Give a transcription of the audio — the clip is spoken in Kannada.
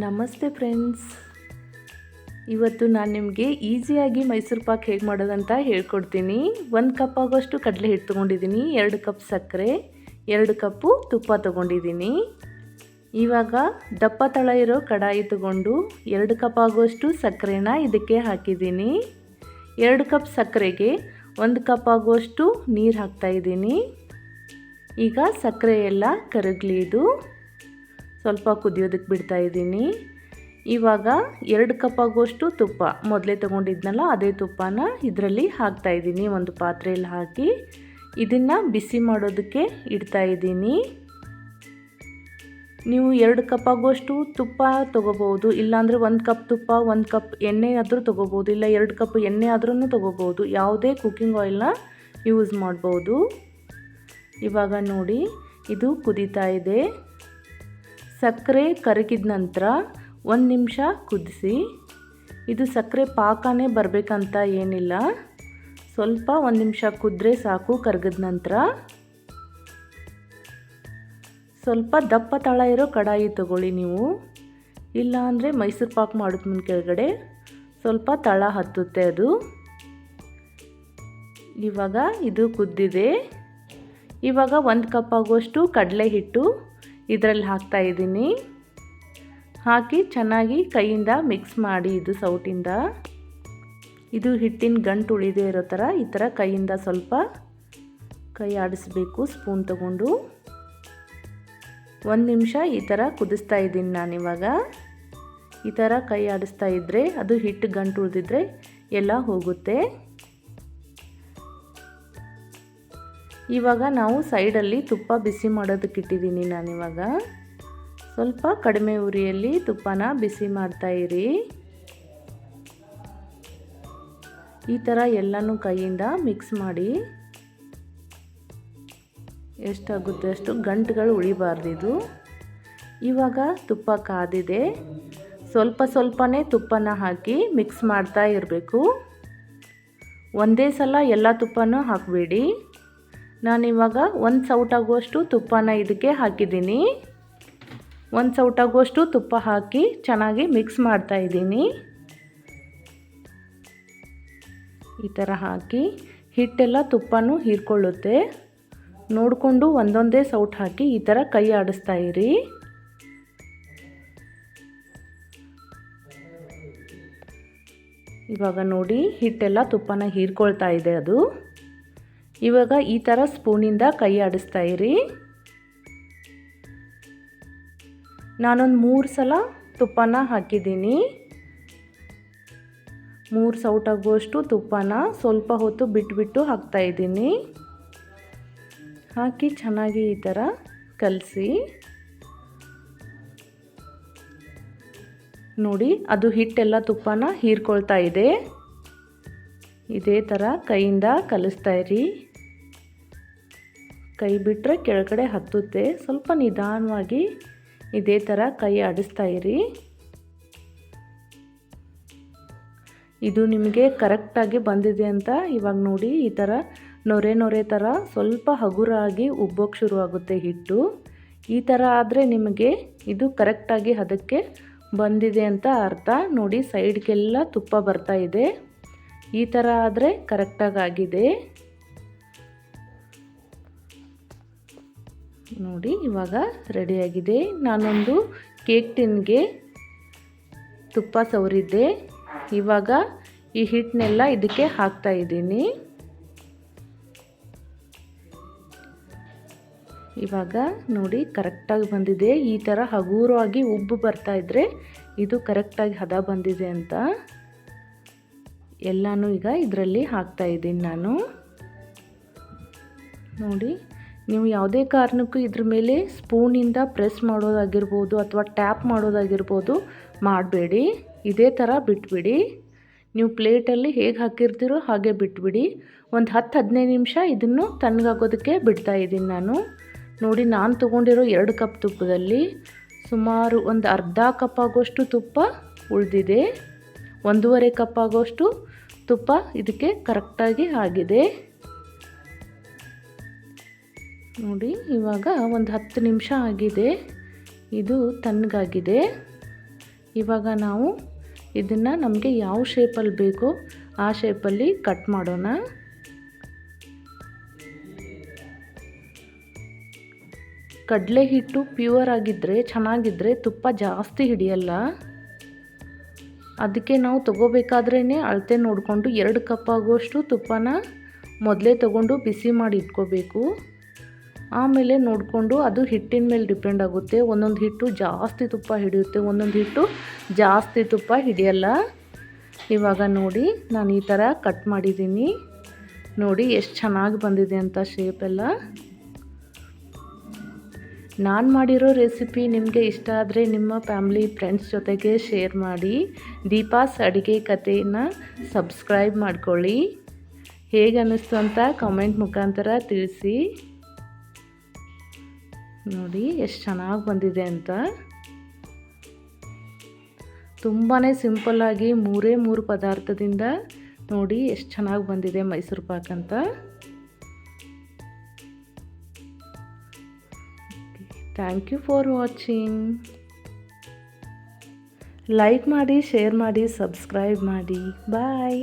ನಮಸ್ತೆ ಫ್ರೆಂಡ್ಸ್, ಇವತ್ತು ನಾನು ನಿಮಗೆ ಈಸಿಯಾಗಿ ಮೈಸೂರು ಪಾಕ್ ಹೇಗೆ ಮಾಡೋದಂತ ಹೇಳ್ಕೊಡ್ತೀನಿ. 1 ಕಪ್ ಆಗೋಷ್ಟು ಕಡಲೆ ಹಿಟ್ಟು ತೊಗೊಂಡಿದ್ದೀನಿ, 2 ಕಪ್ ಸಕ್ಕರೆ, 2 ಕಪ್ಪು ತುಪ್ಪ ತೊಗೊಂಡಿದ್ದೀನಿ. ಇವಾಗ ದಪ್ಪ ತಳ ಇರೋ ಕಡಾಯಿ ತೊಗೊಂಡು 2 ಕಪ್ ಆಗೋಷ್ಟು ಸಕ್ಕರೆನ ಇದಕ್ಕೆ ಹಾಕಿದ್ದೀನಿ. 2 ಕಪ್ ಸಕ್ಕರೆಗೆ 1 ಕಪ್ ಆಗೋಷ್ಟು ನೀರು ಹಾಕ್ತಾಯಿದ್ದೀನಿ. ಈಗ ಸಕ್ಕರೆ ಎಲ್ಲ ಕರಗಲಿ, ಇದು ಸ್ವಲ್ಪ ಕುದಿಯೋದಕ್ಕೆ ಬಿಡ್ತಾ ಇದ್ದೀನಿ. ಇವಾಗ 2 ಕಪ್ ಆಗೋಷ್ಟು ತುಪ್ಪ ಮೊದಲೇ ತೊಗೊಂಡಿದ್ನಲ್ಲ ಅದೇ ತುಪ್ಪನ ಇದರಲ್ಲಿ ಹಾಕ್ತಾ ಇದ್ದೀನಿ. ಒಂದು ಪಾತ್ರೆಯಲ್ಲಿ ಹಾಕಿ ಇದನ್ನು ಬಿಸಿ ಮಾಡೋದಕ್ಕೆ ಇಡ್ತಾ ಇದ್ದೀನಿ. ನೀವು 2 ಕಪ್ ಆಗೋಷ್ಟು ತುಪ್ಪ ತೊಗೋಬೋದು, ಇಲ್ಲಾಂದರೆ 1 ಕಪ್ ತುಪ್ಪ 1 ಕಪ್ ಎಣ್ಣೆ ಆದರೂ ತೊಗೋಬೋದು, ಇಲ್ಲ 2 ಕಪ್ ಎಣ್ಣೆ ಆದ್ರೂ ತೊಗೋಬೋದು. ಯಾವುದೇ ಕುಕ್ಕಿಂಗ್ ಆಯಿಲ್ನ ಯೂಸ್ ಮಾಡ್ಬೋದು. ಇವಾಗ ನೋಡಿ, ಇದು ಕುದೀತಾ ಇದೆ. ಸಕ್ಕರೆ ಕರಗಿದ ನಂತರ 1 ನಿಮಿಷ ಕುದಿಸಿ. ಇದು ಸಕ್ಕರೆ ಪಾಕನೇ ಬರಬೇಕಂತ ಏನಿಲ್ಲ, ಸ್ವಲ್ಪ 1 ನಿಮಿಷ ಕುದ್ರೆ ಸಾಕು. ಕರಗಿದ ನಂತರ ಸ್ವಲ್ಪ ದಪ್ಪ ತಳ ಇರೋ ಕಡಾಯಿ ತಗೊಳ್ಳಿ ನೀವು, ಇಲ್ಲ ಅಂದರೆ ಮೈಸೂರು ಪಾಕ್ ಮಾಡೋದು ಮುಂದೆ ಕೆಳಗಡೆ ಸ್ವಲ್ಪ ತಳ ಹತ್ತುತ್ತೆ ಅದು. ಇವಾಗ ಇದು ಕುದ್ದಿದೆ. ಇವಾಗ 1 ಕಪ್ ಆಗೋಷ್ಟು ಕಡಲೆ ಹಿಟ್ಟು ಇದರಲ್ಲಿ ಹಾಕ್ತಾ ಇದ್ದೀನಿ. ಹಾಕಿ ಚೆನ್ನಾಗಿ ಕೈಯಿಂದ ಮಿಕ್ಸ್ ಮಾಡಿ, ಇದು ಸೌಟಿಂದ ಇದು ಹಿಟ್ಟಿನ ಗಂಟು ಉಳಿದೇ ಇರೋ ಥರ ಈ ಥರ ಕೈಯಿಂದ ಸ್ವಲ್ಪ ಕೈ ಆಡಿಸ್ಬೇಕು. ಸ್ಪೂನ್ ತಗೊಂಡು 1 ನಿಮಿಷ ಈ ಥರ ಕುದಿಸ್ತಾ ಇದ್ದೀನಿ ನಾನಿವಾಗ. ಈ ಥರ ಕೈ ಆಡಿಸ್ತಾ ಇದ್ದರೆ ಅದು ಹಿಟ್ಟು ಗಂಟು ಉಳಿದಿದ್ರೆ ಎಲ್ಲ ಹೋಗುತ್ತೆ. ಇವಾಗ ನಾವು ಸೈಡಲ್ಲಿ ತುಪ್ಪ ಬಿಸಿ ಮಾಡೋದಕ್ಕೆ ಇಟ್ಟಿದ್ದೀನಿ ನಾನಿವಾಗ. ಸ್ವಲ್ಪ ಕಡಿಮೆ ಉರಿಯಲ್ಲಿ ತುಪ್ಪನ ಬಿಸಿ ಮಾಡ್ತಾ ಇರಿ. ಈ ಥರ ಎಲ್ಲನೂ ಕೈಯಿಂದ ಮಿಕ್ಸ್ ಮಾಡಿ. ಎಷ್ಟಾಗುತ್ತೆ ಅಷ್ಟು ಗಂಟುಗಳು ಉಳಿಬಾರ್ದು ಇದು. ಇವಾಗ ತುಪ್ಪ ಕಾದಿದೆ. ಸ್ವಲ್ಪ ಸ್ವಲ್ಪನೇ ತುಪ್ಪನ ಹಾಕಿ ಮಿಕ್ಸ್ ಮಾಡ್ತಾ ಇರಬೇಕು. ಒಂದೇ ಸಲ ಎಲ್ಲ ತುಪ್ಪನೂ ಹಾಕಬೇಡಿ. ನಾನಿವಾಗ 1 ಸೌಟಾಗುವಷ್ಟು ತುಪ್ಪನ ಇದಕ್ಕೆ ಹಾಕಿದ್ದೀನಿ. 1 ಸೌಟಾಗುವಷ್ಟು ತುಪ್ಪ ಹಾಕಿ ಚೆನ್ನಾಗಿ ಮಿಕ್ಸ್ ಮಾಡ್ತಾ ಇದ್ದೀನಿ. ಈ ಥರ ಹಾಕಿ ಹಿಟ್ಟೆಲ್ಲ ತುಪ್ಪನೂ ಹೀರ್ಕೊಳ್ಳುತ್ತೆ. ನೋಡಿಕೊಂಡು ಒಂದೊಂದೇ ಸೌಟ್ ಹಾಕಿ ಈ ಥರ ಕೈ ಆಡಿಸ್ತಾ ಇರಿ. ಇವಾಗ ನೋಡಿ, ಹಿಟ್ಟೆಲ್ಲ ತುಪ್ಪನ ಹೀರ್ಕೊಳ್ತಾ ಇದೆ ಅದು. ಇವಾಗ ಈ ಥರ ಸ್ಪೂನಿಂದ ಕೈ ಆಡಿಸ್ತಾ ಇರಿ. ನಾನೊಂದು 3 ಸಲ ತುಪ್ಪನ ಹಾಕಿದ್ದೀನಿ. 3 ಸೌಟಾಗುವಷ್ಟು ತುಪ್ಪನ ಸ್ವಲ್ಪ ಹೊತ್ತು ಬಿಟ್ಬಿಟ್ಟು ಹಾಕ್ತಾಯಿದ್ದೀನಿ. ಹಾಕಿ ಚೆನ್ನಾಗಿ ಈ ಥರ ಕಲಸಿ. ನೋಡಿ, ಅದು ಹಿಟ್ಟೆಲ್ಲ ತುಪ್ಪನ ಹೀರ್ಕೊಳ್ತಾ ಇದೆ. ಇದೇ ಥರ ಕೈಯಿಂದ ಕಲಿಸ್ತಾ ಇರಿ. ಕೈ ಬಿಟ್ಟರೆ ಕೆಳಗಡೆ ಹತ್ತುತ್ತೆ. ಸ್ವಲ್ಪ ನಿಧಾನವಾಗಿ ಇದೇ ಥರ ಕೈ ಆಡಿಸ್ತಾ ಇರಿ. ಇದು ನಿಮಗೆ ಕರೆಕ್ಟಾಗಿ ಬಂದಿದೆ ಅಂತ ಇವಾಗ ನೋಡಿ, ಈ ಥರ ನೊರೆ ನೊರೆ ಥರ ಸ್ವಲ್ಪ ಹಗುರಾಗಿ ಉಬ್ಬೋಕ್ಕೆ ಶುರುವಾಗುತ್ತೆ ಹಿಟ್ಟು. ಈ ಥರ ಆದರೆ ನಿಮಗೆ ಇದು ಕರೆಕ್ಟಾಗಿ ಅದಕ್ಕೆ ಬಂದಿದೆ ಅಂತ ಅರ್ಥ. ನೋಡಿ, ಸೈಡ್ಗೆಲ್ಲ ತುಪ್ಪ ಬರ್ತಾ ಇದೆ. ಈ ಥರ ಆದರೆ ಕರೆಕ್ಟಾಗಿ ಆಗಿದೆ. ನೋಡಿ, ಇವಾಗ ರೆಡಿಯಾಗಿದೆ. ನಾನೊಂದು ಕೇಕ್ ಟಿನ್ಗೆ ತುಪ್ಪ ಸವರಿದ್ದೆ. ಇವಾಗ ಈ ಹಿಟ್ಟನ್ನೆಲ್ಲ ಇದಕ್ಕೆ ಹಾಕ್ತಾ ಇದ್ದೀನಿ. ಇವಾಗ ನೋಡಿ, ಕರೆಕ್ಟಾಗಿ ಬಂದಿದೆ. ಈ ಥರ ಹಗುರವಾಗಿ ಉಬ್ಬು ಬರ್ತಾ ಇದ್ದರೆ ಇದು ಕರೆಕ್ಟಾಗಿ ಹದ ಬಂದಿದೆ ಅಂತ. ಎಲ್ಲನೂ ಈಗ ಇದರಲ್ಲಿ ಹಾಕ್ತಾ ಇದ್ದೀನಿ ನಾನು. ನೋಡಿ, ನೀವು ಯಾವುದೇ ಕಾರಣಕ್ಕೂ ಇದ್ರ ಮೇಲೆ ಸ್ಪೂನಿಂದ ಪ್ರೆಸ್ ಮಾಡೋದಾಗಿರ್ಬೋದು ಅಥವಾ ಟ್ಯಾಪ್ ಮಾಡೋದಾಗಿರ್ಬೋದು ಮಾಡಬೇಡಿ. ಇದೇ ಥರ ಬಿಟ್ಬಿಡಿ. ನೀವು ಪ್ಲೇಟಲ್ಲಿ ಹೇಗೆ ಹಾಕಿರ್ತೀರೋ ಹಾಗೆ ಬಿಟ್ಬಿಡಿ. ಒಂದು 10-15 ನಿಮಿಷ ಇದನ್ನು ತಣ್ಣಗಾಗೋದಕ್ಕೆ ಬಿಡ್ತಾ ಇದ್ದೀನಿ ನಾನು. ನೋಡಿ, ನಾನು ತೊಗೊಂಡಿರೋ 2 ಕಪ್ ತುಪ್ಪದಲ್ಲಿ ಸುಮಾರು ಒಂದು ಅರ್ಧ ಕಪ್ ಆಗೋಷ್ಟು ತುಪ್ಪ ಉಳಿದಿದೆ. 1.5 ಕಪ್ ಆಗೋಷ್ಟು ತುಪ್ಪ ಇದಕ್ಕೆ ಕರೆಕ್ಟಾಗಿ ಆಗಿದೆ. ನೋಡಿ, ಇವಾಗ ಒಂದು 10 ನಿಮಿಷ ಆಗಿದೆ. ಇದು ತಣ್ಣಗಾಗಿದೆ. ಇವಾಗ ನಾವು ಇದನ್ನು ನಮಗೆ ಯಾವ ಶೇಪಲ್ಲಿ ಬೇಕೋ ಆ ಶೇಪಲ್ಲಿ ಕಟ್ ಮಾಡೋಣ. ಕಡಲೆ ಹಿಟ್ಟು ಪ್ಯೂರ್ ಆಗಿದ್ದರೆ ಚೆನ್ನಾಗಿದ್ದರೆ ತುಪ್ಪ ಜಾಸ್ತಿ ಹಿಡಿಯಲ್ಲ. ಅದಕ್ಕೆ ನಾವು ತೊಗೋಬೇಕಾದ್ರೇ ಅಳತೆ ನೋಡಿಕೊಂಡು 2 ಕಪ್ ಆಗುವಷ್ಟು ತುಪ್ಪನ ಮೊದಲೇ ತೊಗೊಂಡು ಬಿಸಿ ಮಾಡಿ ಇಟ್ಕೋಬೇಕು. ಆಮೇಲೆ ನೋಡಿಕೊಂಡು ಅದು ಹಿಟ್ಟಿನ ಮೇಲೆ ಡಿಪೆಂಡ್ ಆಗುತ್ತೆ. ಒಂದೊಂದು ಹಿಟ್ಟು ಜಾಸ್ತಿ ತುಪ್ಪ ಹಿಡಿಯುತ್ತೆ, ಒಂದೊಂದು ಹಿಟ್ಟು ಜಾಸ್ತಿ ತುಪ್ಪ ಹಿಡಿಯಲ್ಲ. ಇವಾಗ ನೋಡಿ ನಾನು ಈ ಥರ ಕಟ್ ಮಾಡಿದ್ದೀನಿ. ನೋಡಿ ಎಷ್ಟು ಚೆನ್ನಾಗಿ ಬಂದಿದೆ ಅಂತ ಶೇಪೆಲ್ಲ. ನಾನು ಮಾಡಿರೋ ರೆಸಿಪಿ ನಿಮಗೆ ಇಷ್ಟ ಆದರೆ ನಿಮ್ಮ ಫ್ಯಾಮ್ಲಿ ಫ್ರೆಂಡ್ಸ್ ಜೊತೆಗೆ ಶೇರ್ ಮಾಡಿ. ದೀಪಾಸ್ ಅಡುಗೆ ಕಥೆಯನ್ನು ಸಬ್ಸ್ಕ್ರೈಬ್ ಮಾಡ್ಕೊಳ್ಳಿ. ಹೇಗೆ ಅನ್ನಿಸ್ತು ಅಂತ ಕಮೆಂಟ್ ಮುಖಾಂತರ ತಿಳಿಸಿ. ನೋಡಿ ಎಷ್ಟು ಚೆನ್ನಾಗಿ ಬಂದಿದೆ ಅಂತ. ತುಂಬಾ ಸಿಂಪಲ್ಲಾಗಿ 3 ಪದಾರ್ಥದಿಂದ ನೋಡಿ ಎಷ್ಟು ಚೆನ್ನಾಗಿ ಬಂದಿದೆ ಮೈಸೂರು ಪಾಕ್ ಅಂತ. Thank you for watching. Like ಮಾಡಿ, ಶೇರ್ ಮಾಡಿ, ಸಬ್ಸ್ಕ್ರೈಬ್ ಮಾಡಿ. ಬಾಯ್.